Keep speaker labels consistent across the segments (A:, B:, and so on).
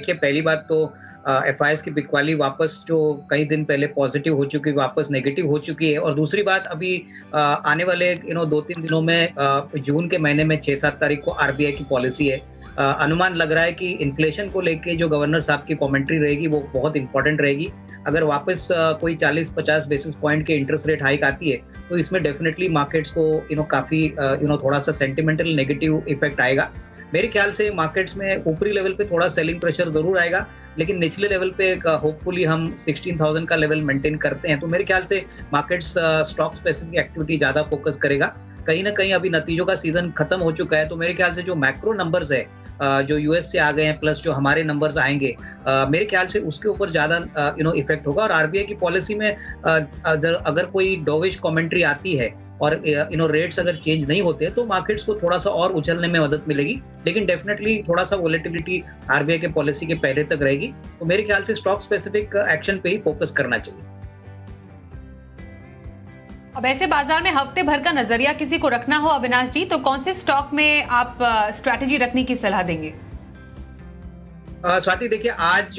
A: देखिए पहली बात तो एफआईएस की बिकवाली वापस जो कई दिन पहले पॉजिटिव हो चुकी वापस नेगेटिव हो चुकी है और दूसरी बात अभी आने वाले 2-3 दिनों में जून के महीने में 6-7 तारीख को आरबीआई की पॉलिसी है। अनुमान लग रहा है कि इन्फ्लेशन को लेके जो गवर्नर साहब की कमेंट्री रहेगी वो बहुत इंपॉर्टेंट रहेगी। अगर वापस कोई 40-50 बेसिस पॉइंट के इंटरेस्ट रेट हाइक आती है तो इसमें डेफिनेटली मार्केट्स को काफ़ी थोड़ा-सा सेंटिमेंटल नेगेटिव इफेक्ट आएगा। मेरे ख्याल से मार्केट्स में ऊपरी लेवल पे थोड़ा सेलिंग प्रेशर ज़रूर आएगा, लेकिन निचले लेवल पे होपफुली हम 16,000 का लेवल मेंटेन करते हैं, तो मेरे ख्याल से मार्केट्स स्टॉक स्पेसिफिक एक्टिविटी ज़्यादा फोकस करेगा। कहीं न कहीं अभी नतीजों का सीज़न खत्म हो चुका है, तो मेरे ख्याल से जो मैक्रो नंबर्स है जो यूएस से आ गए हैं प्लस जो हमारे नंबर्स आएँगे मेरे ख्याल से उसके ऊपर ज़्यादा इफ़ेक्ट होगा और आरबीआई की पॉलिसी में अगर कोई डोविश कमेंट्री आती है और रेट्स अगर चेंज नहीं होते तो मार्केट्स को थोड़ा-सा और उछलने में मदद मिलेगी, लेकिन डेफिनिटली थोड़ा-सा वोलेटिलिटी आरबीआई के पॉलिसी के पहले तक रहेगी। तो मेरे ख्याल से स्टॉक स्पेसिफिक एक्शन पे ही फोकस करना चाहिए।
B: अब ऐसे बाजार में हफ्ते भर का नजरिया किसी को रखना हो अविनाश जी, तो कौन से स्टॉक में आप स्ट्रैटेजी रखने की सलाह देंगे?
A: स्वाति देखिए आज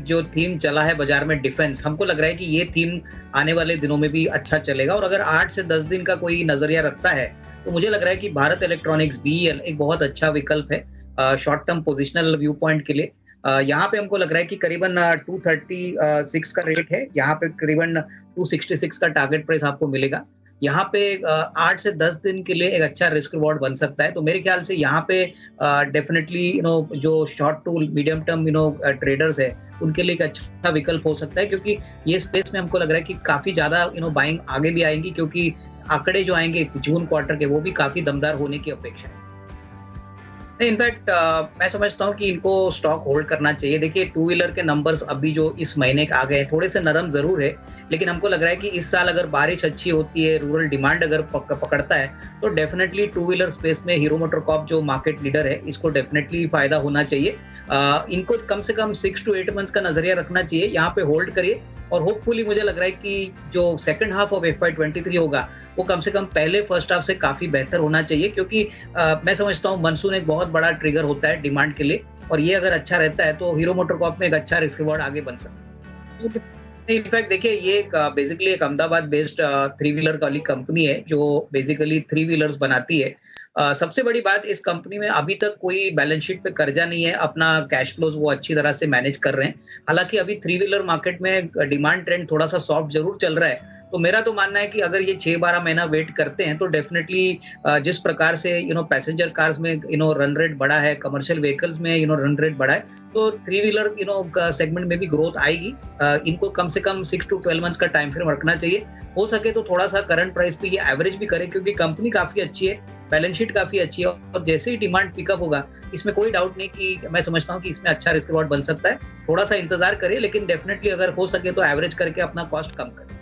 A: जो थीम चला है बाजार में डिफेंस, हमको लग रहा है कि ये थीम आने वाले दिनों में भी अच्छा चलेगा और अगर 8 से 10 दिन का कोई नजरिया रखता है तो मुझे लग रहा है कि भारत इलेक्ट्रॉनिक्स बीईएल एक बहुत अच्छा विकल्प है short term positional view point के लिए। यहाँ पे हमको लग रहा है कि करीबन 236 का रेट है, यहाँ पे करीबन 266 का टारगेट प्राइस आपको मिलेगा। यहाँ पे 8 से 10 दिन के लिए एक अच्छा रिस्क रिवॉर्ड बन सकता है, तो मेरे ख्याल से यहाँ पे डेफिनेटली जो short to medium term traders है उनके लिए एक अच्छा विकल्प हो सकता है, क्योंकि ये स्पेस में हमको लग रहा है कि काफी ज्यादा बाइंग आगे भी आएंगी, क्योंकि आंकड़े जो आएंगे जून क्वार्टर के वो भी काफी दमदार होने की अपेक्षा है। इनफैक्ट मैं समझता हूँ कि इनको स्टॉक होल्ड करना चाहिए। देखिए टू व्हीलर के नंबर्स अभी जो इस महीने आ गए थोड़े से नरम जरूर है, लेकिन हमको लग रहा है कि इस साल अगर बारिश अच्छी होती है, रूरल डिमांड अगर पकड़ता है तो डेफिनेटली टू व्हीलर स्पेस में हीरो मोटरकॉर्प जो मार्केट लीडर है इसको डेफिनेटली फायदा होना चाहिए। इनको कम से कम 6 to 8 मंथ्स का नजरिया रखना चाहिए, यहाँ पे होल्ड करिए और होपफुली मुझे लग रहा है कि जो सेकंड हाफ ऑफ FY23 होगा वो कम से कम पहले फर्स्ट हाफ से काफी बेहतर होना चाहिए, क्योंकि मैं समझता हूँ मानसून एक बहुत बड़ा ट्रिगर होता है डिमांड के लिए और ये अगर अच्छा रहता है तो हीरो मोटरकॉर्प में एक अच्छा रिस्क रिवॉर्ड आगे बन सकता है। इनफैक्ट देखिए ये बेसिकली एक अहमदाबाद बेस्ड थ्री व्हीलर वाली कंपनी है जो बेसिकली थ्री व्हीलर्स बनाती है। सबसे बड़ी बात इस कंपनी में अभी तक कोई बैलेंस शीट पे कर्जा नहीं है, अपना कैश फ्लोज वो अच्छी तरह से मैनेज कर रहे हैं। हालांकि अभी थ्री व्हीलर मार्केट में डिमांड ट्रेंड थोड़ा सा सॉफ्ट जरूर चल रहा है, तो मेरा तो मानना है कि अगर ये 6-12 महीना वेट करते हैं तो डेफिनेटली जिस प्रकार से पैसेंजर कार्स में रन रेट बढ़ा है, कमर्शियल व्हीकल्स में रन रेट बढ़ा है, तो थ्री व्हीलर सेगमेंट में भी ग्रोथ आएगी। इनको कम से कम 6 to 12 मंथ्स का टाइम फ्रेम रखना चाहिए। हो सके तो थोड़ा सा करंट प्राइस पे ये एवरेज भी करे, क्योंकि कंपनी काफी अच्छी है, बैलेंस शीट काफी अच्छी है और जैसे ही डिमांड पिकअप होगा इसमें कोई डाउट नहीं कि मैं समझता हूँ कि इसमें अच्छा रिस्क रिवॉर्ड बन सकता है। थोड़ा सा इंतजार करें, लेकिन डेफिनेटली अगर हो सके तो एवरेज करके अपना कॉस्ट कम करें।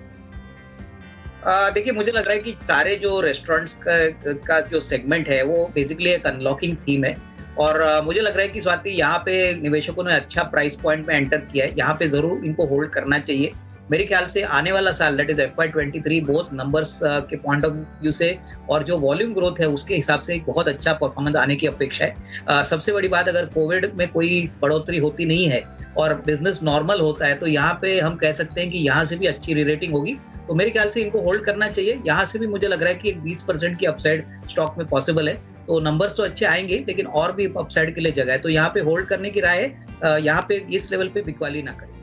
A: देखिए मुझे लग रहा है कि सारे जो रेस्टोरेंट्स का जो सेगमेंट है वो बेसिकली एक अनलॉकिंग थीम है और मुझे लग रहा है कि स्वाति यहाँ पे निवेशकों ने अच्छा प्राइस पॉइंट में एंटर किया है, यहाँ पे जरूर इनको होल्ड करना चाहिए। मेरे ख्याल से आने वाला साल दैट इज FY23 बहुत नंबर्स के पॉइंट ऑफ व्यू से और जो वॉल्यूम ग्रोथ है उसके हिसाब से एक बहुत अच्छा परफॉर्मेंस आने की अपेक्षा है। सबसे बड़ी बात अगर कोविड में कोई बढ़ोतरी होती नहीं है और बिजनेस नॉर्मल होता है तो यहाँ पे हम कह सकते हैं कि यहाँ से भी अच्छी रीरेटिंग होगी, तो मेरे ख्याल से इनको होल्ड करना चाहिए। यहाँ से भी मुझे लग रहा है कि एक 20% की अपसाइड स्टॉक में पॉसिबल है, तो नंबर्स तो अच्छे आएंगे लेकिन और भी अपसाइड के लिए जगह है, तो यहाँ पे होल्ड करने की राय है। यहाँ पे इस लेवल पे बिकवाली ना करें।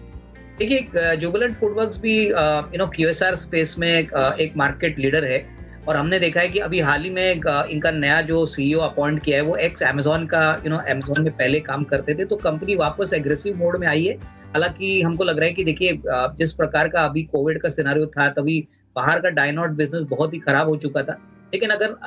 A: देखिए जुबिलेंट फूडवर्क्स भी QSR स्पेस में एक मार्केट लीडर है और हमने देखा है कि अभी हाल ही में इनका नया जो CEO अपॉइंट किया है वो एक्स अमेजोन का अमेजोन में पहले काम करते थे, तो कंपनी वापस एग्रेसिव मोड में आई है। हालांकि हमको लग रहा है कि देखिए जिस प्रकार का अभी कोविड का सिनेरियो था तभी बाहर का डाइनआउट बिजनेस बहुत ही खराब हो चुका था, लेकिन अगर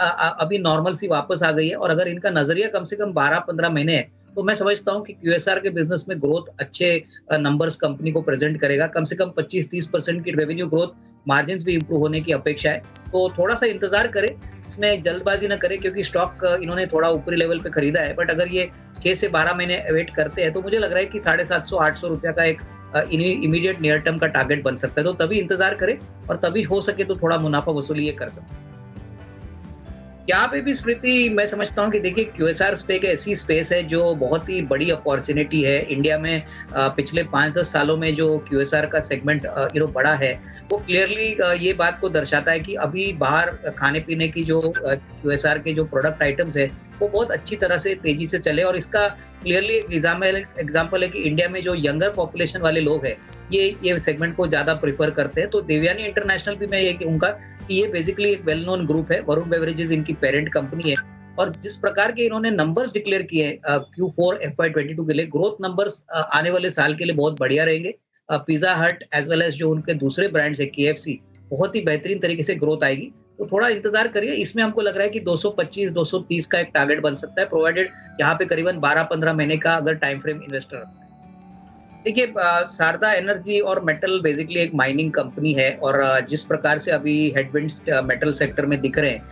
A: अभी नॉर्मल सी वापस आ गई है और अगर इनका नजरिया कम से कम 12-15 महीने है तो मैं समझता हूँ कि QSR के बिजनेस में ग्रोथ अच्छे नंबर्स कंपनी को प्रेजेंट करेगा। कम से कम 25-30% की रेवेन्यू ग्रोथ, मार्जिन्स भी इंप्रूव होने की अपेक्षा है, तो थोड़ा सा इंतजार करें, इसमें जल्दबाजी ना करें क्योंकि स्टॉक इन्होंने थोड़ा ऊपरी लेवल पे खरीदा है, बट अगर ये 6 से 12 महीने वेट करते हैं तो मुझे लग रहा है कि 750-800 रुपया का एक इमीडिएट नियर टर्म का टारगेट बन सकता है, तो तभी इंतजार करें और तभी हो सके तो थोड़ा मुनाफा वसूली ये कर सकते हैं। यहाँ पे भी स्मृति मैं समझता हूँ कि देखिए क्यूएसआर स्पेस एक ऐसी स्पेस है जो बहुत ही बड़ी अपॉर्चुनिटी है इंडिया में। पिछले 5-10 सालों में जो क्यूएसआर का सेगमेंट बढ़ा है, वो क्लियरली ये बात को दर्शाता है कि अभी बाहर खाने पीने की जो क्यूएसआर के जो प्रोडक्ट आइटम्स है, वो बहुत अच्छी तरह से तेजी से चले। और इसका क्लियरली एक एग्जाम्पल है कि इंडिया में जो यंगर पॉपुलेशन वाले लोग हैं, ये सेगमेंट को ज्यादा प्रेफर करते हैं। तो देवयानी इंटरनेशनल भी मैं ये कहूंगा कि ये बेसिकली एक वेल नोन ग्रुप है। वरुण बेवरेजेस इनकी पेरेंट कंपनी है, और जिस प्रकार के इन्होंने नंबर्स डिक्लेयर किए हैं Q4 FY22 के लिए, ग्रोथ नंबर्स आने वाले साल के लिए बहुत बढ़िया रहेंगे। पिज्जा हट एज वेल एज जो उनके दूसरे ब्रांड्स है KFC, बहुत ही बेहतरीन तरीके से ग्रोथ आएगी। तो थोड़ा इंतजार करिए, इसमें हमको लग रहा है कि 225-230 का एक टारगेट बन सकता है, प्रोवाइडेड यहाँ पे करीबन 12-15 महीने का अगर टाइम फ्रेम इन्वेस्टर। देखिए शारदा एनर्जी और मेटल बेसिकली एक माइनिंग कंपनी है, और जिस प्रकार से अभी हेडविंड्स मेटल सेक्टर में दिख रहे हैं,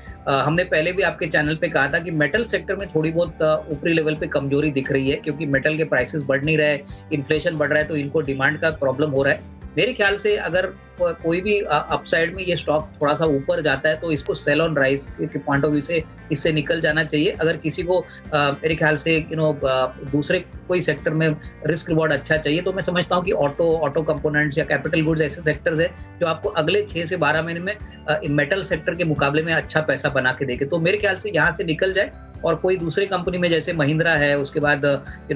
A: हमने पहले भी आपके चैनल पे कहा था कि मेटल सेक्टर में थोड़ी बहुत ऊपरी लेवल पे कमजोरी दिख रही है, क्योंकि मेटल के प्राइसेस बढ़ नहीं रहे, इन्फ्लेशन बढ़ रहा है, तो इनको डिमांड का प्रॉब्लम हो रहा है। मेरे ख्याल से अगर कोई भी अपसाइड में ये स्टॉक थोड़ा सा ऊपर जाता है, तो इसको सेल ऑन राइज के पॉइंट ऑफ व्यू से इससे निकल जाना चाहिए। अगर किसी को मेरे ख्याल से दूसरे कोई सेक्टर में रिस्क रिवॉर्ड अच्छा चाहिए, तो मैं समझता हूँ कि ऑटो कंपोनेंट्स या कैपिटल गुड्स ऐसे सेक्टर्स है जो आपको अगले 6 से 12 महीने में मेटल सेक्टर के मुकाबले में अच्छा पैसा बना के देंगे। तो मेरे ख्याल से यहाँ से निकल जाए, और कोई दूसरी कंपनी में जैसे महिंद्रा है, उसके बाद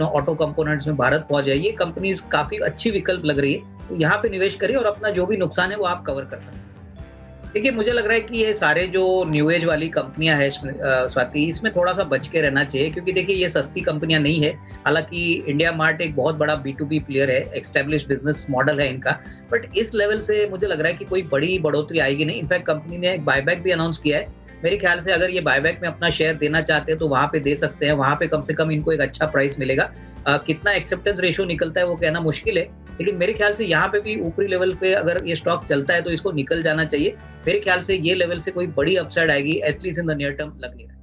A: ऑटो कंपोनेंट्स में भारत फॉर्ज है, ये कंपनीज काफी अच्छी विकल्प लग रही है। तो यहाँ पे निवेश करिए और अपना जो भी नुकसान है वो आप कवर कर सकते हैं। देखिए मुझे लग रहा है कि ये सारे जो न्यू एज वाली कंपनियां हैं स्वाति, इसमें थोड़ा सा बच के रहना चाहिए, क्योंकि देखिए ये सस्ती कंपनियां नहीं है। हालांकि इंडिया मार्ट एक बहुत बड़ा B2B प्लेयर है, एस्टेब्लिश बिजनेस मॉडल है इनका, बट इस लेवल से मुझे लग रहा है कि कोई बड़ी बढ़ोतरी आएगी नहीं। इनफैक्ट कंपनी ने एक बायबैक भी अनाउंस किया है। मेरे ख्याल से अगर ये बायबैक में अपना शेयर देना चाहते हैं तो वहां पे दे सकते हैं, वहां पे कम से कम इनको एक अच्छा प्राइस मिलेगा। कितना एक्सेप्टेंस रेशियो निकलता है वो कहना मुश्किल है, लेकिन मेरे ख्याल से यहाँ पे भी ऊपरी लेवल पे अगर ये स्टॉक चलता है तो इसको निकल जाना चाहिए। मेरे ख्याल से ये लेवल से कोई बड़ी अपसाइड आएगी at least in the near term लग नहीं रहा।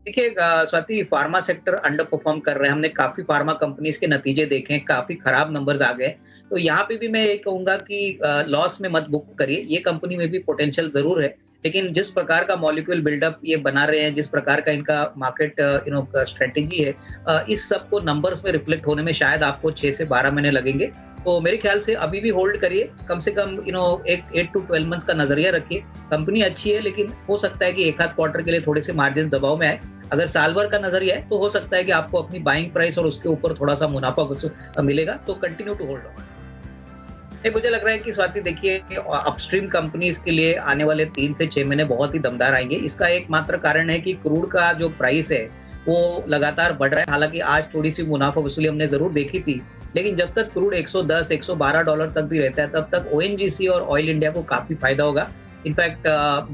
A: देखिए Swati, pharma sector under perform कर रहे हैं। हमने काफी फार्मा कंपनीज के नतीजे देखे हैं, काफी खराब नंबर्स आ गए। तो यहाँ पे भी मैं ये कहूंगा कि लॉस में मत बुक करिए। ये कंपनी में भी पोटेंशियल जरूर है, लेकिन जिस प्रकार का मॉलिक्यूल बिल्डअप ये बना रहे हैं, जिस प्रकार का इनका मार्केट स्ट्रेटेजी है, इस सब को नंबर्स में रिफ्लेक्ट होने में शायद आपको 6 से 12 महीने लगेंगे। तो मेरे ख्याल से अभी भी होल्ड करिए, कम से कम एक 8 to 12 मंथ्स का नजरिया रखिए। कंपनी अच्छी है, लेकिन हो सकता है कि एक आध क्वार्टर के लिए थोड़े से मार्जिन दबाव में आए। अगर साल भर का नजरिया है तो हो सकता है कि आपको अपनी बाइंग प्राइस और उसके ऊपर थोड़ा सा मुनाफा मिलेगा। तो कंटिन्यू टू होल्ड ऑन। मुझे लग रहा है कि स्वाति देखिए, अपस्ट्रीम कंपनीज के लिए आने वाले 3 से 6 महीने बहुत ही दमदार आएंगे। इसका एकमात्र कारण है कि क्रूड का जो प्राइस है वो लगातार बढ़ रहा है। हालांकि आज थोड़ी सी मुनाफा वसूली हमने जरूर देखी थी, लेकिन जब तक क्रूड $110-112 तक भी रहता है, तब तक ONGC और ऑयल इंडिया को काफी फायदा होगा। इनफैक्ट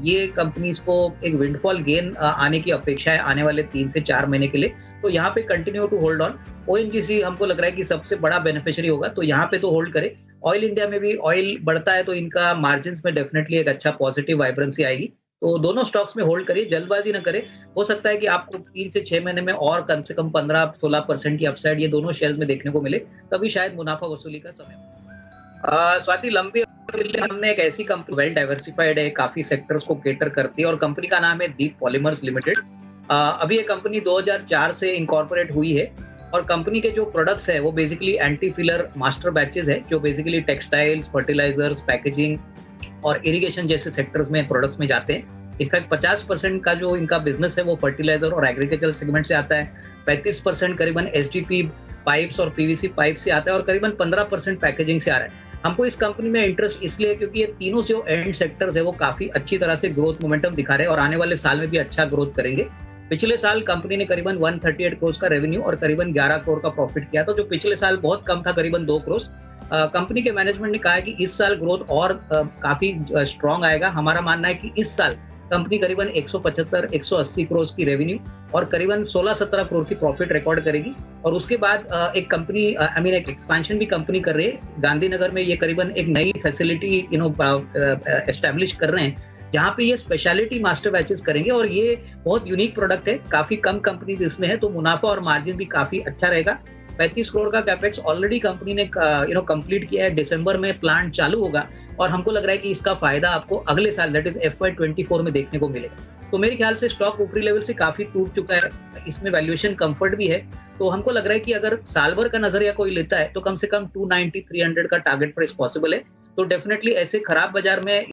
A: ये कंपनीज को एक विंडफॉल गेन आने की अपेक्षा है आने वाले 3 से 4 महीने के लिए। तो यहाँ पे continue to hold on. ONGC हमको लग रहा है कि सबसे बड़ा बेनिफिशियरी होगा, तो यहाँ पे तो होल्ड करे। ऑयल इंडिया में भी ऑयल बढ़ता है, तो इनका मार्जिन्स में डेफिनेटली एक अच्छा पॉजिटिव वाइब्रेंसी आएगी। तो दोनों स्टॉक्स में होल्ड करिए, जल्दबाजी न करें। हो सकता है कि आपको 3 से 6 महीने में और कम से कम 15-16% की अपसाइड ये दोनों शेयर्स में देखने को मिले, तभी शायद मुनाफा वसूली का समय। स्वाति, लंबी अवधि के लिए हमने एक ऐसी कंपनी वेल डाइवर्सिफाइड है, काफी सेक्टर्स को केटर करती है, और कंपनी का नाम है दीप पॉलीमर्स लिमिटेड। अभी ये कंपनी 2004 से इनकॉर्पोरेट हुई है, और कंपनी के जो प्रोडक्ट्स है वो basically anti filler master batches है, जो बेसिकली टेक्सटाइल्स, फर्टिलाइजर्स, पैकेजिंग और इरिगेशन जैसे सेक्टर्स में प्रोडक्ट्स में जाते हैं। इनफैक्ट 50% का जो इनका बिजनेस है वो फर्टिलाइजर और एग्रीकल्चर सेगमेंट से आता है। 35% करीबन SGP पाइप्स और PVC पाइप से आता है, और करीबन 15% पैकेजिंग से आ रहा है। हमको इस कंपनी में इंटरेस्ट इसलिए क्योंकि ये तीनों जो एंड सेक्टर्स है वो काफी अच्छी तरह से ग्रोथ मोमेंटम दिखा रहे हैं, और आने वाले साल में भी अच्छा ग्रोथ करेंगे। पिछले साल कंपनी ने करीबन 138 करोड़ का रेवेन्यू और करीबन 11 करोड़ का प्रॉफिट किया था, जो पिछले साल बहुत कम था, करीबन 2 करोड़। कंपनी के मैनेजमेंट ने कहा है कि इस साल ग्रोथ और काफी स्ट्रांग आएगा। हमारा मानना है कि इस साल कंपनी करीबन 175-180 करोड़ की रेवेन्यू और करीबन 16-17 करोड़ की प्रॉफिट रिकॉर्ड करेगी। और उसके बाद एक कंपनी एक एक्सपेंशन भी कंपनी कर रही है। गांधीनगर में ये करीबन एक नई फैसिलिटी एस्टेब्लिश कर रहे हैं, जहाँ पे ये स्पेशलिटी मास्टर बैचेस करेंगे, और ये बहुत यूनिक प्रोडक्ट है। काफी कम कंपनीज इसमें है, तो मुनाफा और मार्जिन भी काफी अच्छा रहेगा। 35 करोड़ का कैपेक्स ऑलरेडी कंपनी ने कंप्लीट किया है। दिसंबर में प्लांट चालू होगा, और हमको लग रहा है कि इसका फायदा आपको अगले साल दैट इज FY24 में देखने को मिलेगा। तो मेरे ख्याल से स्टॉक ऊपरी लेवल से काफी टूट चुका है, इसमें वैल्यूएशन कंफर्ट भी है। तो हमको लग रहा है कि अगर साल भर का नजरिया कोई लेता है तो कम से कम 290 300 का टारगेट प्राइस पॉसिबल है। तो डेफिनेटली ऐसे खराब बाजार में